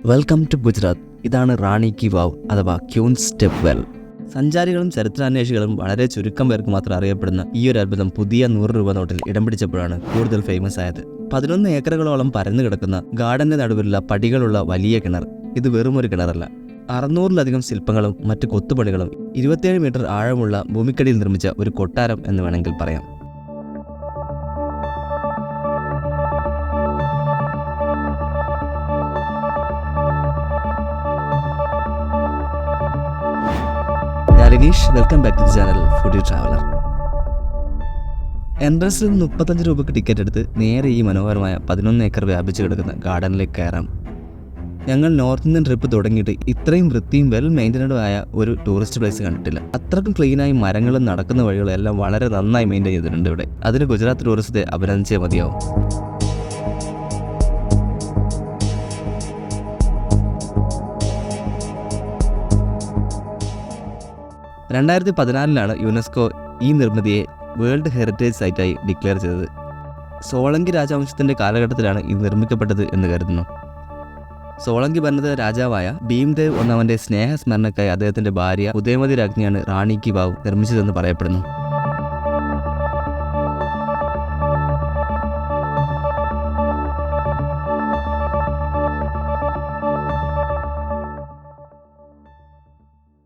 Welcome to Gujarat. ഇതാണ് റാണി കി വാവ് അഥവാ queen step well. സഞ്ചാരികളും ചരിത്രാന്വേഷികളും വളരെ ചുരുക്കം പേർക്ക് മാത്രം അറിയപ്പെടുന്ന ഈ ഒരു അത്ഭുതം പുതിയ 100 രൂപ നോട്ടിൽ ഇടം പിടിച്ചപ്പോഴാണ് കൂടുതൽ ഫേമസ് ആയത്. 11 ഏക്കറുകളോളം പരന്നു കിടക്കുന്ന ഗാർഡന്റെ നടുവിലുള്ള പടികളുള്ള വലിയ കിണർ ഇത് വെറും ഒരു കിണറല്ല. 600-ലധികം ശില്പങ്ങളും മറ്റ് കൊത്തുപണികളും 27 മീറ്റർ ആഴമുള്ള ഭൂമിക്കടിയിൽ നിർമ്മിച്ച ഒരു കൊട്ടാരം എന്ന് വേണമെങ്കിൽ പറയാം. Ranish, welcome back to the channel foodie traveller. എൻട്രൻസിൽ 35 രൂപയ്ക്ക് ടിക്കറ്റ് എടുത്ത് നേരെ ഈ മനോഹരമായ 11 ഏക്കർ വ്യാപിച്ചു കിടക്കുന്ന ഗാർഡനിലേക്ക് കയറാം. ഞങ്ങൾ നോർത്ത് ഇന്ത്യൻ ട്രിപ്പ് തുടങ്ങിയിട്ട് ഇത്രയും വൃത്തിയും വെൽ മെയിൻറ്റൈൻഡും ആയ ഒരു ടൂറിസ്റ്റ് പ്ലേസ് കണ്ടിട്ടില്ല. അത്രക്കും ക്ലീനായി മരങ്ങളും നടക്കുന്ന വഴികളും എല്ലാം വളരെ നന്നായി മെയിൻറ്റൈൻ ചെയ്തിട്ടുണ്ട് ഇവിടെ. അതിന് ഗുജറാത്ത് ടൂറിസത്തെ അഭിനന്ദിച്ചേ മതിയാവും. 2014 യുനെസ്കോ ഈ നിർമ്മിതിയെ വേൾഡ് ഹെറിറ്റേജ് സൈറ്റായി ഡിക്ലെയർ ചെയ്തത്. സോളങ്കി രാജവംശത്തിന്റെ കാലഘട്ടത്തിലാണ് ഇത് നിർമ്മിക്കപ്പെട്ടത് എന്ന് കരുതുന്നു. സോളങ്കി ഭരണ രാജാവായ ഭീംദേവ് ഒന്നാമന്റെ സ്നേഹസ്മരണക്കായി അദ്ദേഹത്തിന്റെ ഭാര്യ ഉദയമതി രാജ്ഞിയാണ് റാണി കി വാവ് നിർമ്മിച്ചതെന്ന് പറയപ്പെടുന്നു.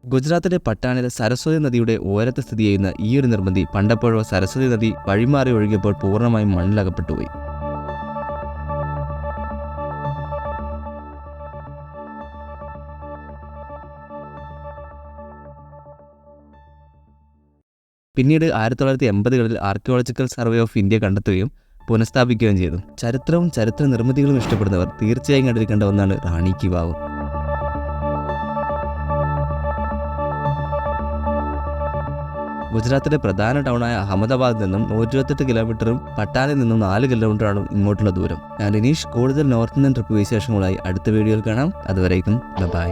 ഗുജറാത്തിലെ പട്ടാണിലെ സരസ്വതി നദിയുടെ ഓരത്ത് സ്ഥിതി ചെയ്യുന്ന ഈ ഒരു നിർമ്മിതി പണ്ടെപ്പോഴോ സരസ്വതി നദി വഴിമാറി ഒഴുകിയപ്പോൾ പൂർണ്ണമായും മണ്ണിലകപ്പെട്ടുപോയി. പിന്നീട് 1980-കളിൽ ആർക്കിയോളജിക്കൽ സർവേ ഓഫ് ഇന്ത്യ കണ്ടെത്തുകയും പുനഃസ്ഥാപിക്കുകയും ചെയ്തു. ചരിത്രവും ചരിത്ര നിർമ്മിതികളും ഇഷ്ടപ്പെടുന്നവർ തീർച്ചയായും കണ്ടിരിക്കേണ്ട ഒന്നാണ് റാണി കി വാവ്. ഗുജറാത്തിലെ പ്രധാന ടൗണായ അഹമ്മദാബാദിൽ നിന്നും 128 കിലോമീറ്ററും പട്ടാനിൽ നിന്നും 4 കിലോമീറ്ററാണ് ഇങ്ങോട്ടുള്ള ദൂരം. ഞാൻ രനീഷ്. കൂടുതൽ നോർത്ത് ഇന്ത്യൻ ട്രിപ്പ് വിശേഷങ്ങളായി അടുത്ത വീഡിയോയിൽ കാണാം. അതുവരേക്കും ബൈ.